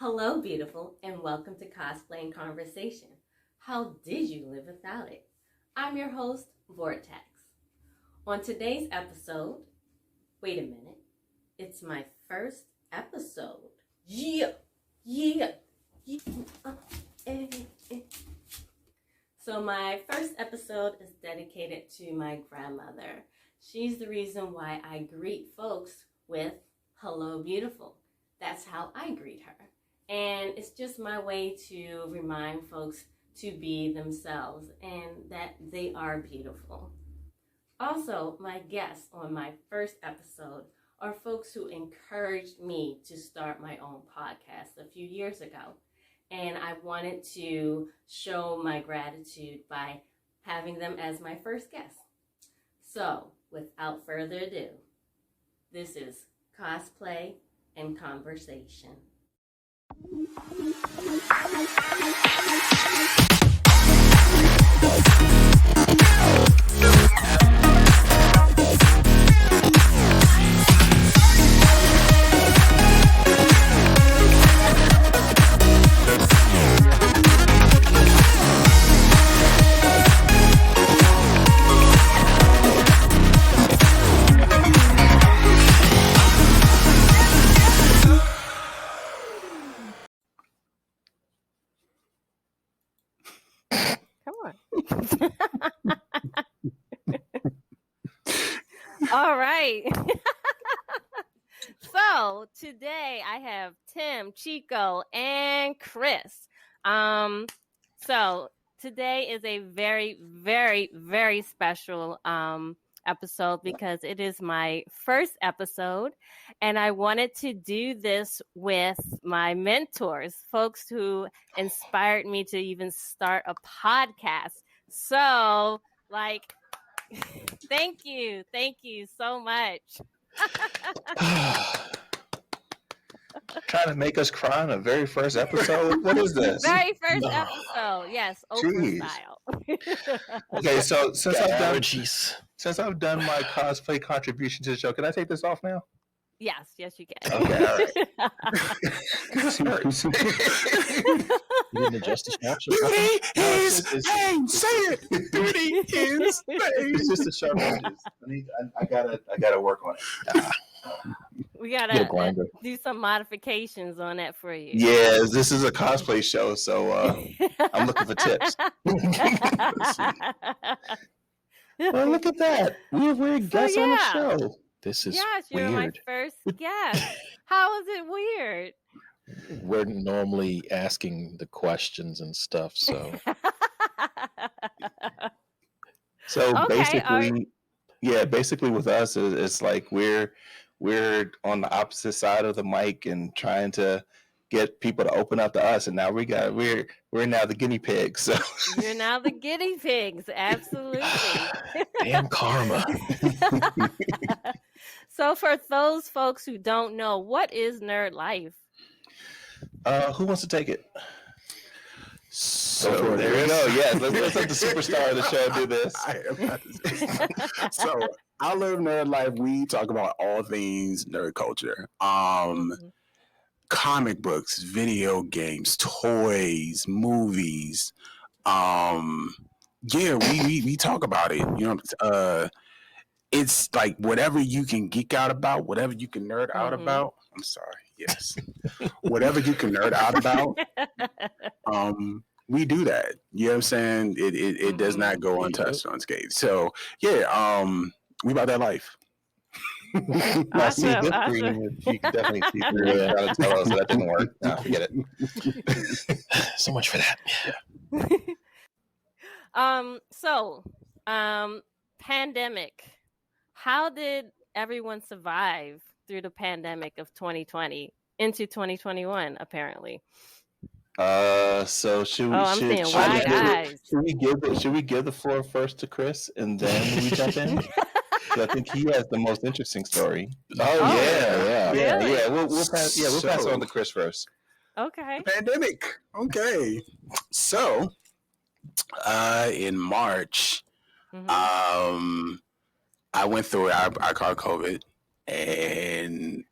Hello, beautiful, and welcome to Cosplay and Conversation. How did you live without it? I'm your host, Vortex. On today's episode, wait a minute, it's my first episode. So my first episode is dedicated to my grandmother. She's the reason why I greet folks with hello, beautiful. That's how I greet her. And it's just my way to remind folks to be themselves and that they are beautiful. Also, my guests on my first episode are folks who encouraged me to start my own podcast a few years ago. And I wanted to show my gratitude by having them as my first guest. So, without further ado, this is Cosplay and Conversation. All right. So today I have Tim, Chico, and Chris. So today is a very, very, very special episode because it is my first episode, and I wanted to do this with my mentors, folks who inspired me to even start a podcast. So, thank you so much. Trying to make us cry on the very first episode? What is this? Very first episode, yes, Oprah style. Okay, so since I've done my cosplay contribution to the show, can I take this off now? Yes, you can. Okay, all right. You didn't adjust the straps? Beauty is pain. Say it. Beauty is pain. It's just the sharp edges. I gotta work on it. We gotta do some modifications on that for you. Yeah, this is a cosplay show, so I'm looking for tips. Well, look at that. We're guests on the show. This is you're weird. My first guest. How is it weird? We're normally asking basically with us, it's like we're on the opposite side of the mic and trying to get people to open up to us, and now we're now the guinea pigs. So you're now the guinea pigs, absolutely. Damn karma. So for those folks who don't know, what is Nerd Life? Who wants to take it? So there you go. Yeah, let's let the superstar of the show do this. So I live Nerd Life. We talk about all things nerd culture. Comic books, video games, toys, movies. We talk about it. You know, it's like whatever you can geek out about, whatever you can nerd out about. I'm sorry. Yes. Whatever you can nerd out about. We do that. You know what I'm saying? It does not go untouched, unscathed. So yeah, we about that life. Awesome. You can definitely see through it. Trying to tell us that didn't work. No, forget it. So much for that. Yeah. Pandemic. How did everyone survive through the pandemic of 2020 into 2021? Apparently. So should we give the floor first to Chris and then we jump in? I think he has the most interesting story. Really? We'll pass on to Chris first. Okay. Pandemic. Okay. So, in March, I went through it. I caught COVID, and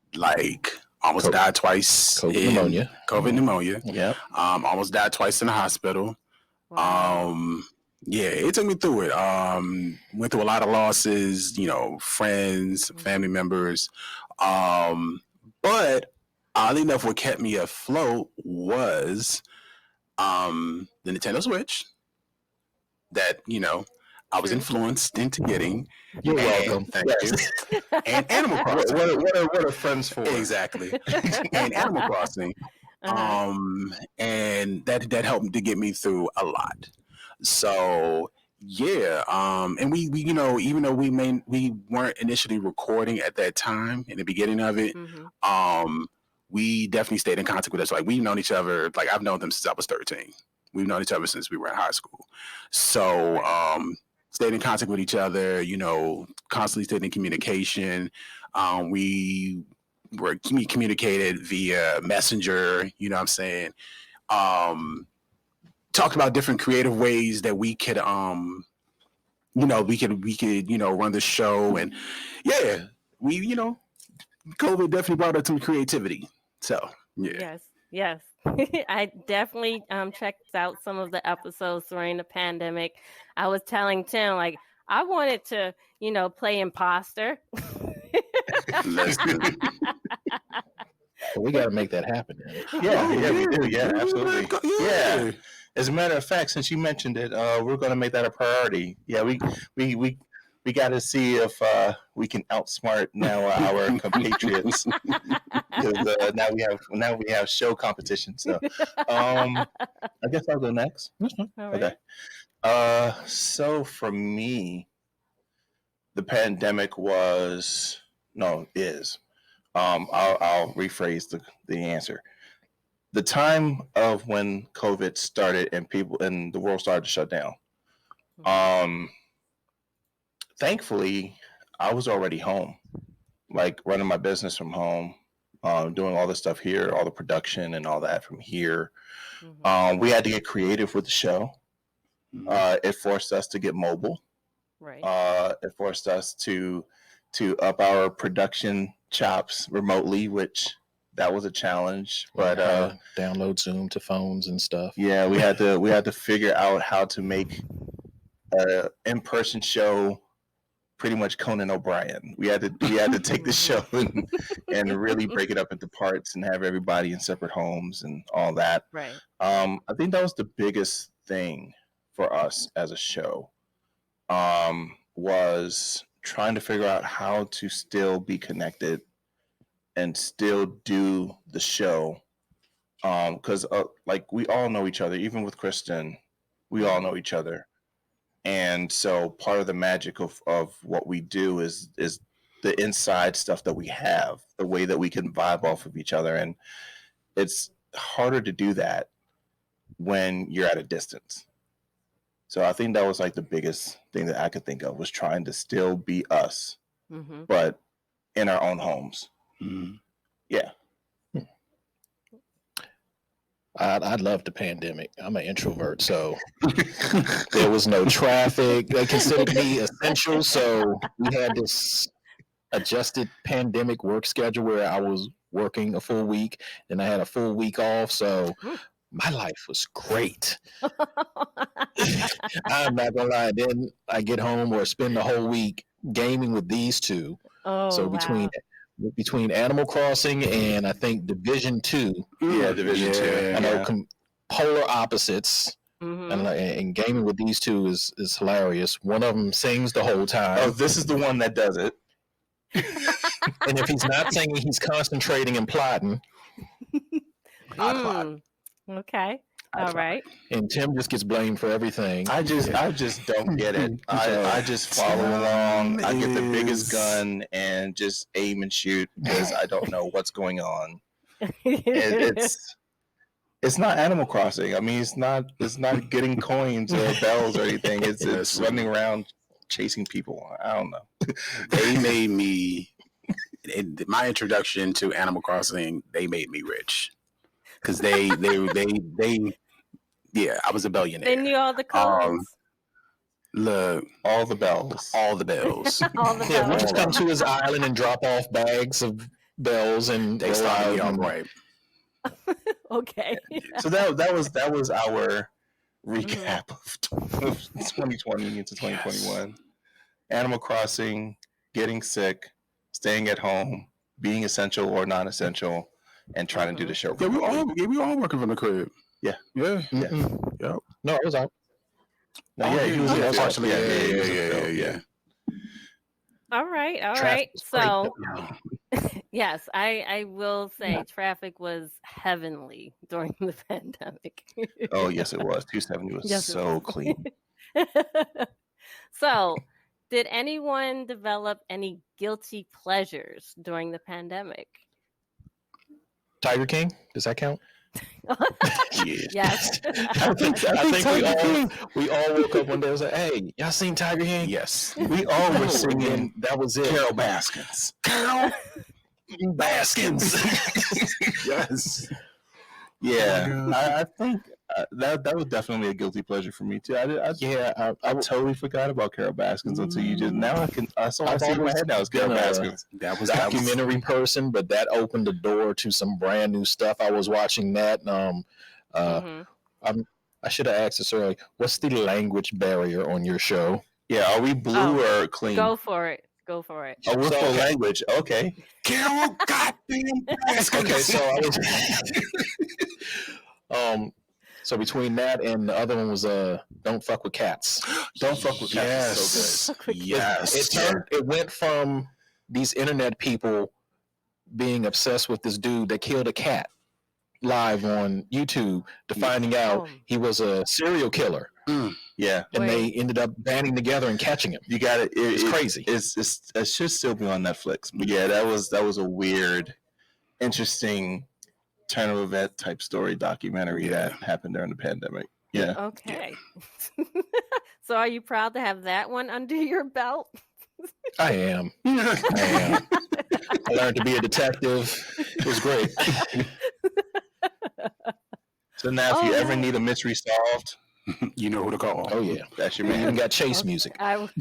Almost died twice. COVID pneumonia. COVID pneumonia. Yep. Almost died twice in the hospital. Wow. Yeah, it took me through it. Went through a lot of losses, friends, family members. But oddly enough, what kept me afloat was the Nintendo Switch that, I was True. influenced into getting. You're welcome. Thank you. And Animal Crossing. What are friends for? Exactly. And Animal Crossing. Uh-huh. And that helped to get me through a lot. So yeah, and we even though we weren't initially recording at that time in the beginning of it, we definitely stayed in contact with us. Like we've known each other, like I've known them since I was 13. We've known each other since we were in high school. So stayed in contact with each other, constantly stayed in communication. We were communicated via Messenger, you know what I'm saying? Talked about different creative ways that we could run the show. And yeah, COVID definitely brought us some creativity. So yeah. Yes. I definitely checked out some of the episodes during the pandemic. I was telling Tim, like, I wanted to, play imposter. Let's do it. We got to make that happen. Yeah, we do. Yeah, absolutely. Yeah. Yeah. As a matter of fact, since you mentioned it, we're going to make that a priority. Yeah, we got to see if we can outsmart now our compatriots. Because now we have show competition. So, I guess I'll go next. All right. Okay. So for me, the pandemic is. I'll rephrase the answer. The time of when COVID started and the world started to shut down. Thankfully, I was already home, like running my business from home, doing all the stuff here, all the production and all that from here. We had to get creative with the show. It forced us to get mobile. Right. It forced us to up our production chops remotely, which that was a challenge. But download Zoom to phones and stuff. Yeah, we had to figure out how to make an in-person show pretty much Conan O'Brien. We had to take the show and really break it up into parts and have everybody in separate homes and all that. Right. I think that was the biggest thing for us as a show. Was trying to figure out how to still be connected and still do the show. Because like we all know each other, even with Kristen, we all know each other. And so part of the magic of what we do is the inside stuff that we have, the way that we can vibe off of each other. And it's harder to do that when you're at a distance. So I think that was like the biggest thing that I could think of, was trying to still be us, but in our own homes. Yeah. I love the pandemic. I'm an introvert, so there was no traffic. They considered me essential, so we had this adjusted pandemic work schedule where I was working a full week, and I had a full week off. So my life was great. I'm not gonna lie. Then I get home or spend the whole week gaming with these two. So between Animal Crossing and I think Division 2. Yeah, Division 2. I know polar opposites. And gaming with these two is hilarious. One of them sings the whole time. Oh, this is the one that does it. And if he's not singing, he's concentrating and plotting. Okay. All right. And Tim just gets blamed for everything. I just don't get it. I just follow along. I get the biggest gun and just aim and shoot because I don't know what's going on. It's not Animal Crossing. I mean, it's not getting coins or bells or anything. It's running around chasing people. I don't know. They made me. In my introduction to Animal Crossing, they made me rich. Because they I was a billionaire. They knew all the codes. Look, all the bells. All the bells. All the we just come to his island and drop off bags of bells and They roll started out me off and- right. Okay. So that was our recap of 2020 into 2021. Animal Crossing, getting sick, staying at home, being essential or non-essential, and trying to do the show. Yeah, we all working from the crib. Yeah. Yeah. Mm-mm. Yep. No, I was out. No, yeah, he was in the field. partially. Yeah, Yeah, he was yeah, in the yeah, field, yeah. All right. All Traffic right. was great, So, though. yes, I will say traffic was heavenly during the pandemic. Oh, yes, it was. 270 was Yes, it so was. clean. So, did anyone develop any guilty pleasures during the pandemic? Tiger King, does that count? Yeah. Yes. I think we all woke up one day and was like, "Hey, y'all seen Tiger King?" Yes. We all were singing And that was it. Carol Baskins. Carol Baskins. Yes. Yeah, Oh my I think that was definitely a guilty pleasure for me too. I totally forgot about Carol Baskins until you just now. That's all I I've see in my always head now is Carol been a Baskins. That was documentary person, but that opened the door to some brand new stuff. I was watching that. Mhm. I should have asked this earlier. What's the language barrier on your show? Yeah, are we blue or clean? Go for it. Go for it. Oh, we're So, full okay. language. Okay. Carol goddamn Baskins. Okay, so I was so between that and the other one was Don't Fuck with Cats. Don't fuck with cats. Is so good. Yes. It went from these internet people being obsessed with this dude that killed a cat live on YouTube to finding out Oh. he was a serial killer, Yeah, and Wait. they ended up banding together and catching him. you got it. It's crazy. It should still be on Netflix. But yeah, that was a weird, interesting turn of event type story documentary that happened during the pandemic. Yeah. Okay. So, are you proud to have that one under your belt? I am. I learned to be a detective. It was great. So now, if you Oh, ever man. need a mystery solved, You know who to call. Oh yeah, that's your we even man. got chase music. I What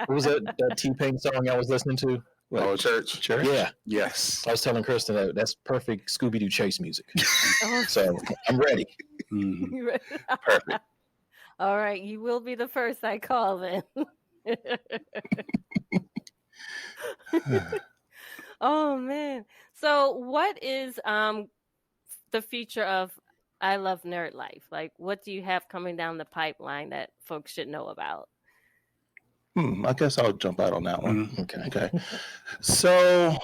was that T-Pain song I was listening to? Oh, church. Church. Yeah, Yes. I was telling Kristen that's perfect Scooby-Doo chase music. oh, So I'm ready. Mhm. Perfect. All right, you will be the first I call then. Oh man. So what is the feature of I Love Nerd Life? Like what do you have coming down the pipeline that folks should know about? I guess I'll jump out on that one. Okay. Okay. So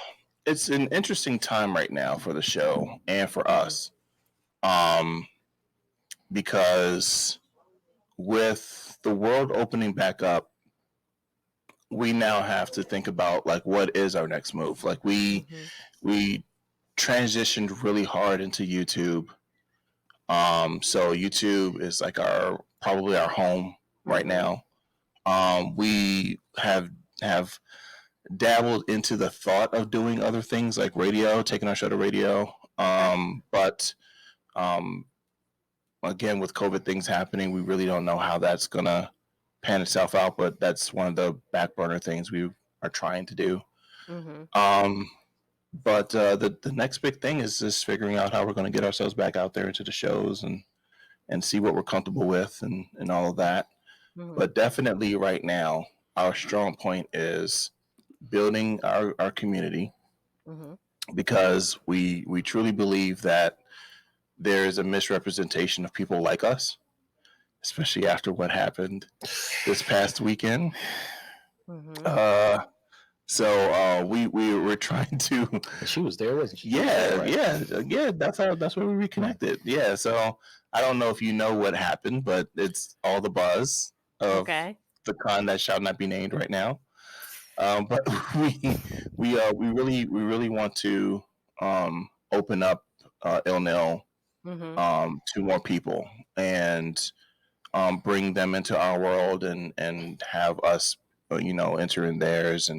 it's an interesting time right now for the show and for us. Because with the world opening back up, we now have to think about like what is our next move. Like we transitioned really hard into YouTube. So YouTube is like probably our home right now. We have dabbled into the thought of doing other things like radio, taking our show to radio. But again, with COVID things happening, we really don't know how that's gonna pan itself out. But that's one of the back burner things we are trying to do. But the next big thing is just figuring out how we're going to get ourselves back out there into the shows and see what we're comfortable with and all of that. But definitely right now, our strong point is building our community because we truly believe that there is a misrepresentation of people like us, especially after what happened this past weekend. So we're trying to. She was there, wasn't she? Yeah, Right. yeah. That's where we reconnected. Yeah. So I don't know if you know what happened, but it's all the buzz of Okay. the con that shall not be named right now. But we really want to open up ILNL to more people and bring them into our world and have us enter in theirs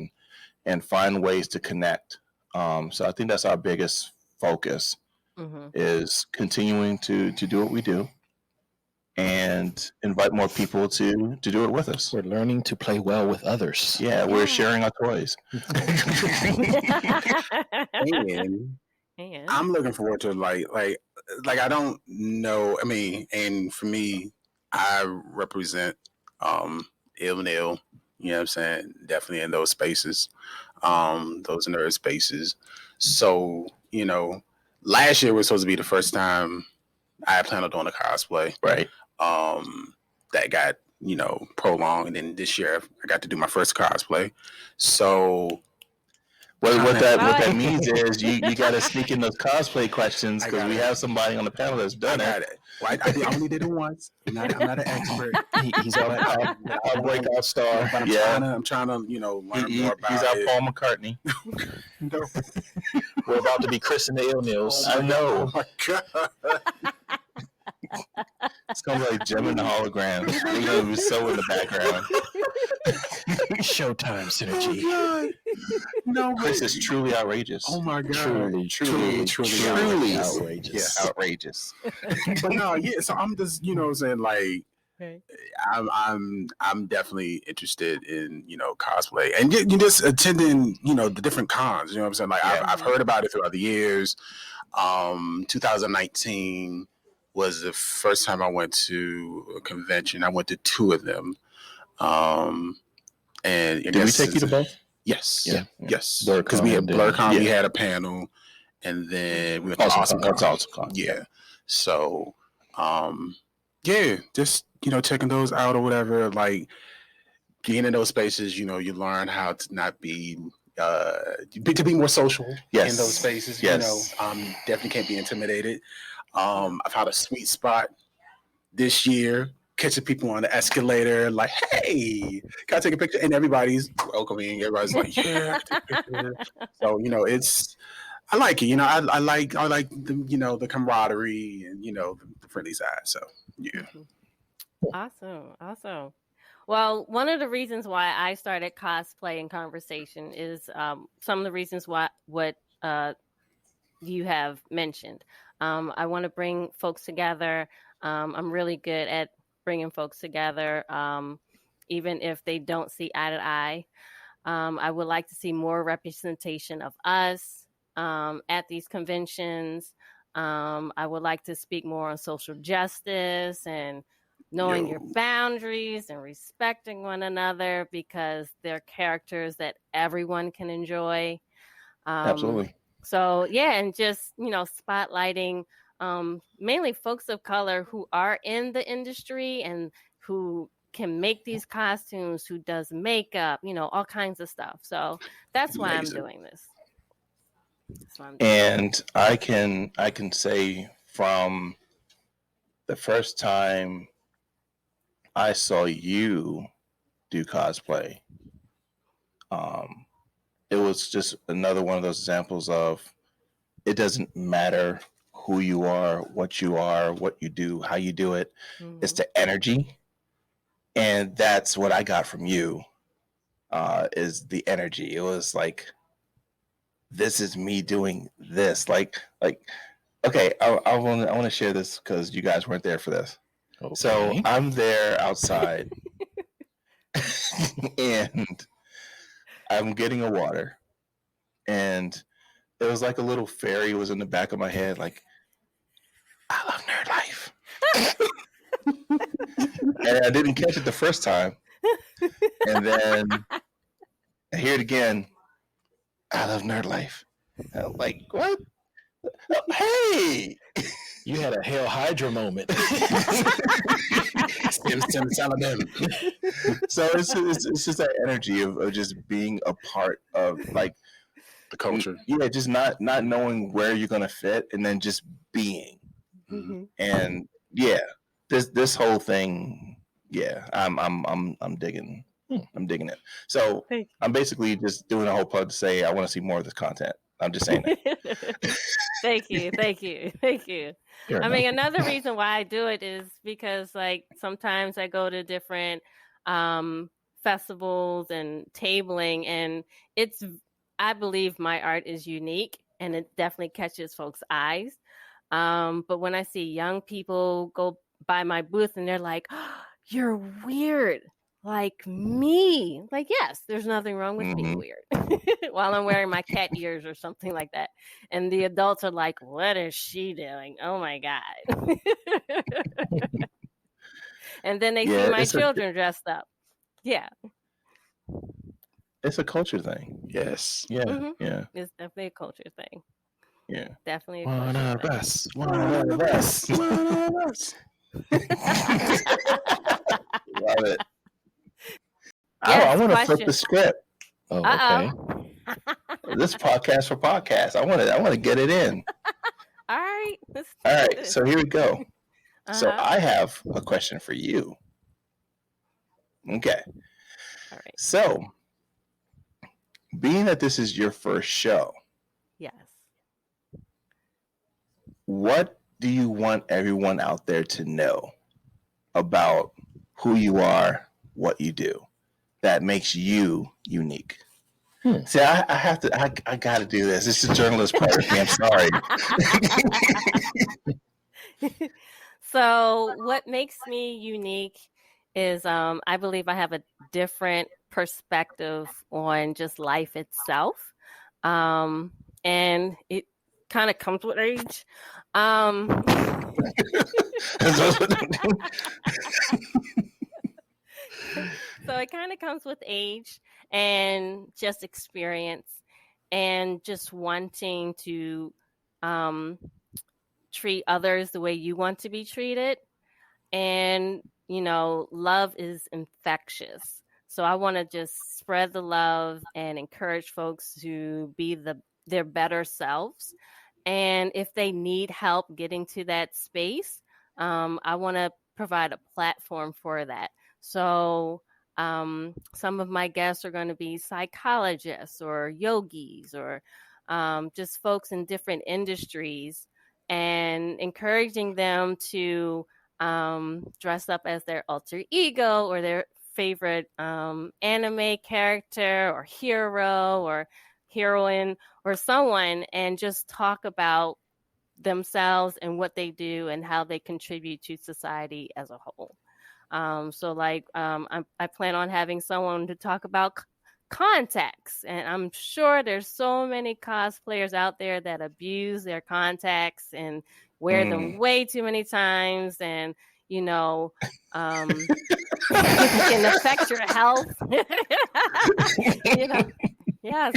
and find ways to connect. So I think that's our biggest focus is continuing to do what we do and invite more people to do it with us. We're learning to play well with others. Yeah, we're sharing our toys. And And I'm looking forward to like I don't know. I mean, and for me, I represent ILNL. You know what I'm saying? Definitely in those spaces, those nerd spaces. So last year was supposed to be the first time I planned on doing a cosplay. Right. That got prolonged, and then this year I got to do my first cosplay. So What that Right. means is you got to sneak in those cosplay questions I because got we it. have somebody on the panel that's I done got it. it. Well, I only did it once. I'm not an expert. He's our breakout star. But Yeah. I'm trying to learn more about He's our it. Paul McCartney. No. We're about to be Chris and the Illnills. I know. Oh my god. It's gonna be like Gem and the Holograms. We're gonna be so in the background. Showtime synergy. Oh no, Chris is truly outrageous. oh my god. Truly outrageous. Yeah, outrageous. But no, yeah. So I'm just saying like. Right. I'm definitely interested in cosplay and you just attending the different cons. You know what I'm saying? Like Yeah. I've heard about it throughout the years. 2019 was the first time I went to a convention. I went to 2 of them. And Did we take you to both? Yes. Yeah. Yes. BlurCon Because we had and then- BlurCon, we yeah. had a panel, and then we went to Awesome AwesomeCon. Con. AwesomeCon. Yeah. So, yeah, just checking those out or whatever. Like being in those spaces, you learn how to not be to be more social Yes. in those spaces. Yes. Definitely can't be intimidated. I've had a sweet spot this year, catching people on the escalator, like, hey, can I take a picture? And everybody's welcoming. Everybody's like, yeah, I can take a picture. So, I like it. I like the the camaraderie and the friendly side. So yeah. Awesome. Well, one of the reasons why I started Cosplay and Conversation is some of the reasons what you have mentioned. I want to bring folks together. I'm really good at bringing folks together, even if they don't see eye to eye. I would like to see more representation of us at these conventions. I would like to speak more on social justice and knowing your boundaries and respecting one another because they're characters that everyone can enjoy. Absolutely. So yeah, and just spotlighting mainly folks of color who are in the industry and who can make these costumes, who does makeup, all kinds of stuff. So that's why I'm doing this. That's why I'm doing And I can say from the first time I saw you do cosplay, it was just another one of those examples of it doesn't matter who you are, what you do, how you do it. Mhm. It's the energy. And that's what I got from you, is the energy. It was like, this is me doing this. Like, okay, I want to share this because you guys weren't there for this. Okay. So I'm there outside, and I'm getting a water, and it was like a little fairy was in the back of my head, like, I love nerd life. And I didn't catch it the first time, and then I hear it again. I love nerd life. I'm like, what? Hey, You had a Hail Hydra moment. so it's just that energy of just being a part of like The culture. Yeah, just not knowing where you're gonna fit, and then just being. Mhm. And yeah, this whole thing, yeah, I'm digging. I'm digging it. So Thank I'm basically just doing a whole plug to say I want to see more of this content. I'm just saying that. Thank you. Fair I enough. mean, another reason why I do it is because like sometimes I go to different festivals and tabling, and I believe my art is unique and it definitely catches folks' eyes. But when I see young people go by my booth and they're like, oh, you're weird like me. Like, yes, there's nothing wrong with being weird while I'm wearing my cat ears or something like that. And the adults are like, what is she doing? Oh my God. And then they see my children dressed up. Yeah. It's a culture thing. Yes. Yeah. Yeah. It's definitely a culture thing. Yeah. Definitely a One culture of thing. us. One of us. One of us. Love it. I want to flip the script. Oh, okay. This podcast for podcast. I want to get it in. All right. All right. So here we go. So I have a question for you. Okay. All right. So, being that this is your first show, yes, what do you want everyone out there to know about who you are, what you do, that makes you unique? See, I have to. I got to do this. This is journalist part of me. I'm sorry. So what makes me unique is I believe I have a different perspective on just life itself. And it kind of comes with age. So it kind of comes with age and just experience and just wanting to treat others the way you want to be treated. And, you know, love is infectious. So I want to just spread the love and encourage folks to be their better selves. And if they need help getting to that space, I want to provide a platform for that. So some of my guests are going to be psychologists or yogis or just folks in different industries, and encouraging them to dress up as their alter ego or their favorite anime character or hero or heroine or someone, and just talk about themselves and what they do and how they contribute to society as a whole. So like I plan on having someone to talk about contacts, and I'm sure there's so many cosplayers out there that abuse their contacts and wear them way too many times, and you know it can affect your health. You know, yes.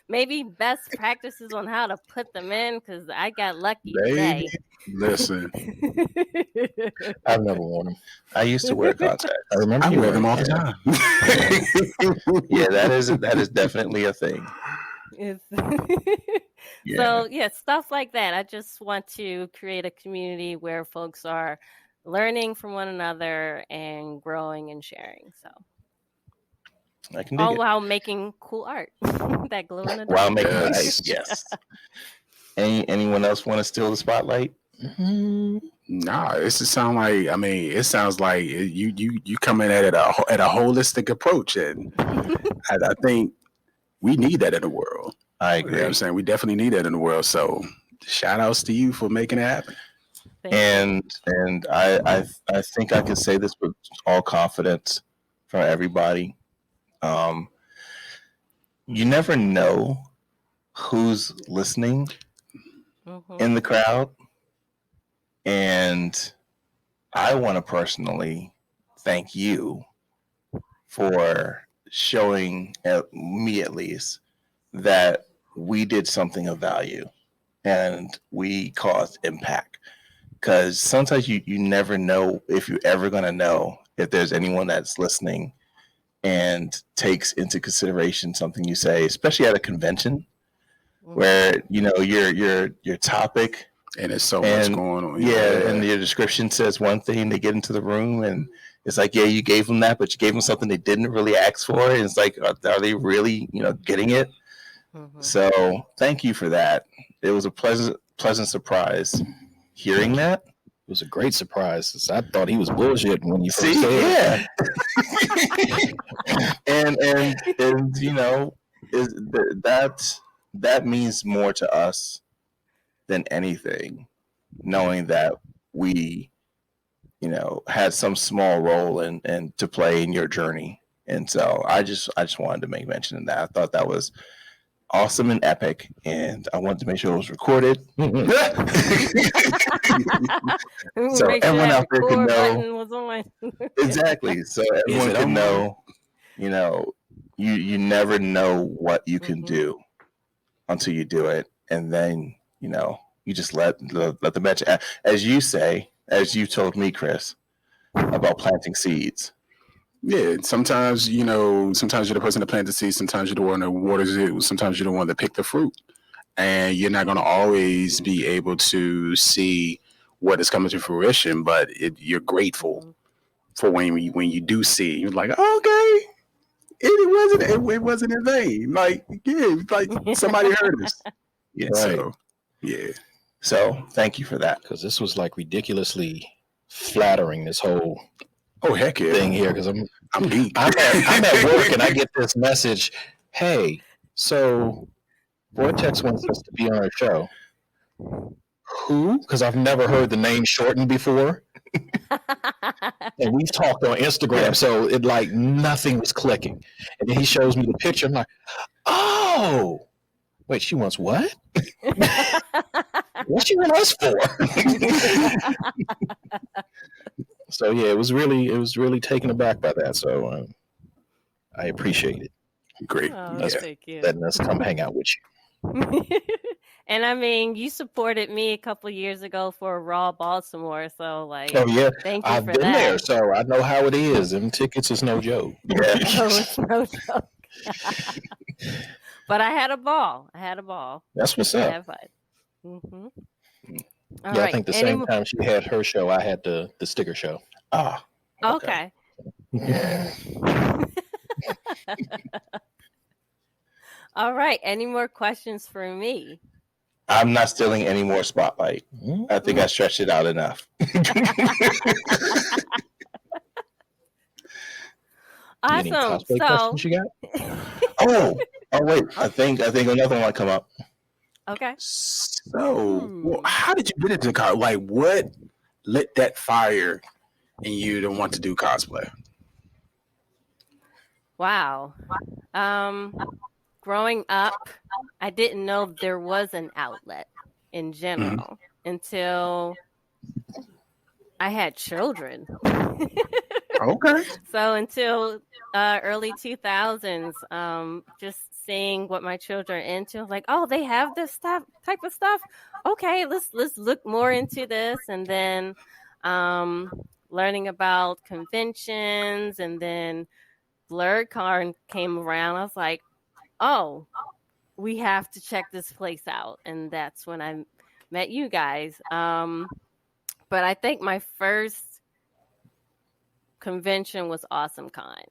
Maybe best practices on how to put them in, because I got lucky today. Listen, I've never worn them. I used to wear contacts. I remember I you wear them all wearing the time. Yeah, that is definitely a thing. Yeah. So yeah, stuff like that. I just want to create a community where folks are learning from one another and growing and sharing. So I can dig all it. while making cool art that glow in the dark. While making nice, yes. Anyone else want to steal the spotlight? Nah, it sounds like, I mean, it sounds like you come in at a holistic approach, and I think we need that in the world. I agree. You know what I'm saying? We definitely need that in the world. So shout outs to you for making it happen. And I think I can say this with all confidence for everybody. You never know who's listening in the crowd. And I want to personally thank you for showing me, at least, that we did something of value and we caused impact. Because sometimes you never know if you're ever going to know if there's anyone that's listening and takes into consideration something you say, especially at a convention where, you know, your topic. And there's so much going on. Yeah, and your description says one thing, they get into the room and it's like, yeah, you gave them that, but you gave them something they didn't really ask for. And it's like, are they really, you know, getting it? So thank you for that. It was a pleasant surprise hearing that. It was a great surprise. I thought he was bullshitting when you first said it. and you know, that means more to us than anything. knowing that we, had some small role in to play in your journey. And so I just wanted to make mention of that. I thought that was awesome and epic, and I wanted to make sure it was recorded. So Make sure everyone that out there can record know button was on. exactly. So everyone can know, you never know what you can do until you do it, and then you just let the magic, as you say, as you told me, Chris, about planting seeds. Yeah, sometimes sometimes you're the person that plants the seed, sometimes you're the one that waters it, sometimes you're the one that picked the fruit, and you're not going to always be able to see what is coming to fruition, but you're grateful for when you do see it. You're like, okay, it wasn't in vain. Like, yeah, like somebody heard us. Yeah, Right. So thank you for that. Because this was like ridiculously flattering, this whole Oh heck yeah, thing here. Because I'm geek. I'm at work and I get this message. Hey, so Vortex wants us to be on our show. Who? Because I've never heard the name shortened before. And we've talked on Instagram, so it like nothing was clicking. And then he shows me the picture. I'm like, oh, wait, she wants what? What she want us for? So yeah, it was really taken aback by that. So I appreciate it. Great. Thank you. Letting us come hang out with you. And I mean, you supported me a couple years ago for Raw Baltimore, so like, oh yeah, thank you I've for been that. there, so I know how it is. And tickets is no joke. Yeah. No, it's no joke. But I had a ball. That's what's I up. had fun. Mm-hmm. Yeah, I think the same time she had her show, I had the sticker show. Ah. Okay. Yeah. All right. Any more questions for me? I'm not stealing any more spotlight. I think I stretched it out enough. Any Awesome. cosplay So, questions you got? Oh wait. I think another one come up. okay. So, how did you get into cosplay? Like, what lit that fire in you to want to do cosplay? Wow. Growing up, I didn't know there was an outlet in general until I had children. Okay. So until early 2000s, just seeing what my children are into, like, oh, they have this type of stuff. Okay, let's look more into this, and then learning about conventions, and then BlurredCon came around. I was like, oh, we have to check this place out, and that's when I met you guys. But I think my first convention was AwesomeCon.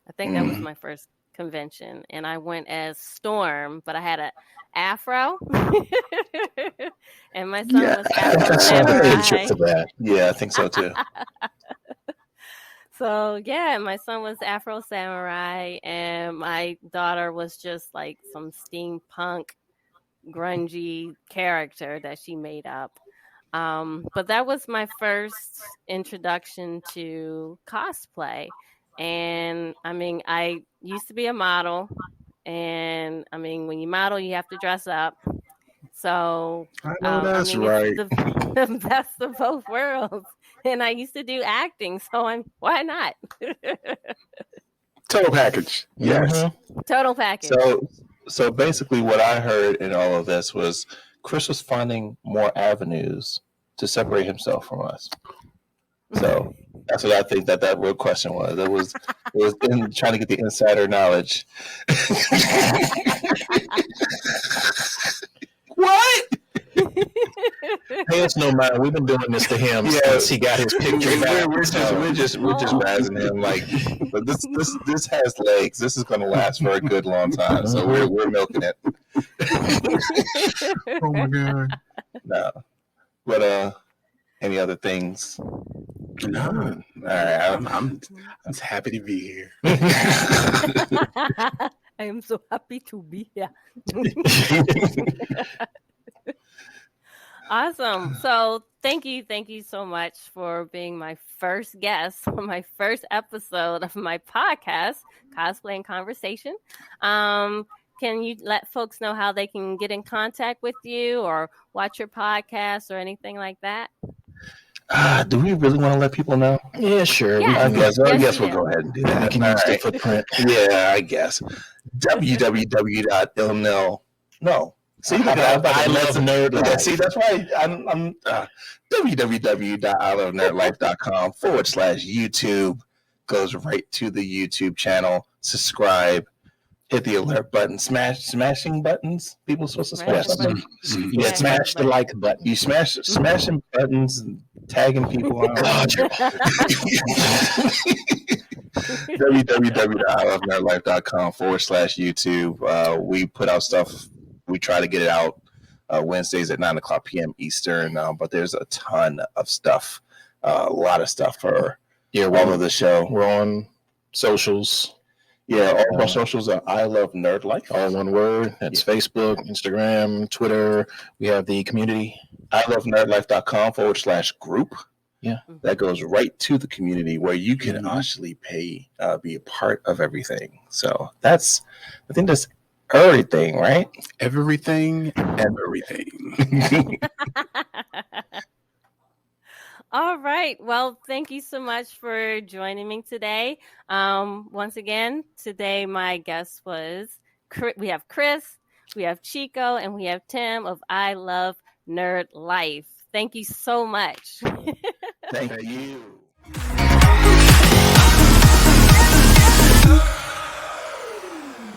I think that was my first convention, and I went as Storm, but I had an afro, and my son was Afro Samurai. Yeah, I think so too. So yeah, my son was Afro Samurai, and my daughter was just like some steampunk, grungy character that she made up. But that was my first introduction to cosplay. And I mean, I used to be a model, and I mean, when you model, you have to dress up. So I know that's right. It's the best of both worlds. And I used to do acting, so why not? Total package. Yes. Total package. So basically, what I heard in all of this was Chris was finding more avenues to separate himself from us. So that's what I think that real question was. It was in trying to get the insider knowledge. What? Hey, it's no matter. We've been doing this to him since he got his picture back. We're just razzing him like, but this has legs. This is going to last for a good long time. So we're milking it. Oh my god. No, but any other things? No. All right, I'm just happy to be here. I am so happy to be here. Awesome. So thank you so much for being my first guest on my first episode of my podcast, Cosplay and Conversation. Can you let folks know how they can get in contact with you or watch your podcast or anything like that? Do we really want to let people know? Yeah, sure. Yes. I guess Yes, we'll you go ahead and do We that. can All use the right. footprint. Yeah, I guess. www.ilnl. No. See, look at that. I love nerd Yeah, life. see, that's why I'm www.ilovenerdlife.com/YouTube goes right to the YouTube channel. Subscribe, hit the alert button, smashing buttons. People supposed to smash Smash something. Yeah, Smash smash the the like button. You smashing buttons and tagging people on. www.ilovenerdlife.com/YouTube. We put out stuff. We try to get it out Wednesdays at 9:00 p.m. Eastern. But there's a ton of stuff, a lot of stuff for all of the show. We're on socials. Yeah, all of our socials are I Love Nerd Life. All one word. That's Facebook, Instagram, Twitter. We have the community. ilovenerdlife.com/group. Yeah. That goes right to the community where you can actually be a part of everything. So I think that's everything, right? Everything. All right. Well, thank you so much for joining me today. Once again, today my guest was, we have Chris, we have Chico, and we have Tim of I Love Nerd Life. Thank you so much. Thank you.